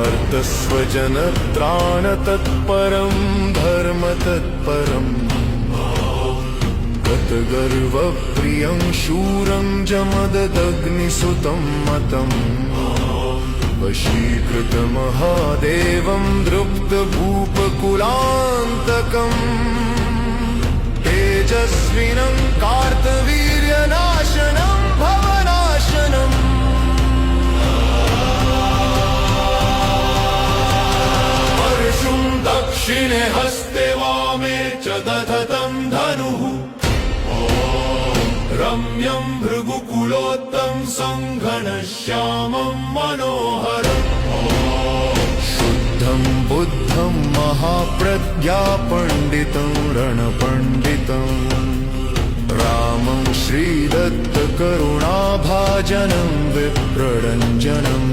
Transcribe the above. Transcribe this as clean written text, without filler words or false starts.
स्वजनत्राणतत्परं धर्मतत्परम् गतगर्वप्रियं शूरं जमदग्निसुतं मतम् वशीकृतमहादेवं दृप्तभूपकुलान्तकम् तेजस्विनं कार्तवीर्यनाशनं भवनाशनम् परशुं दक्षिणे हस्ते वामे च दधतं धनुः रम्यं भृगुकुलोत्तं सङ्घनश्यामं मनोहरम् शुद्धं बुद्धं महाप्रज्ञापण्डितं रणपण्डितं रामं श्रीदत्तकरुणाभाजनं विप्ररञ्जनम्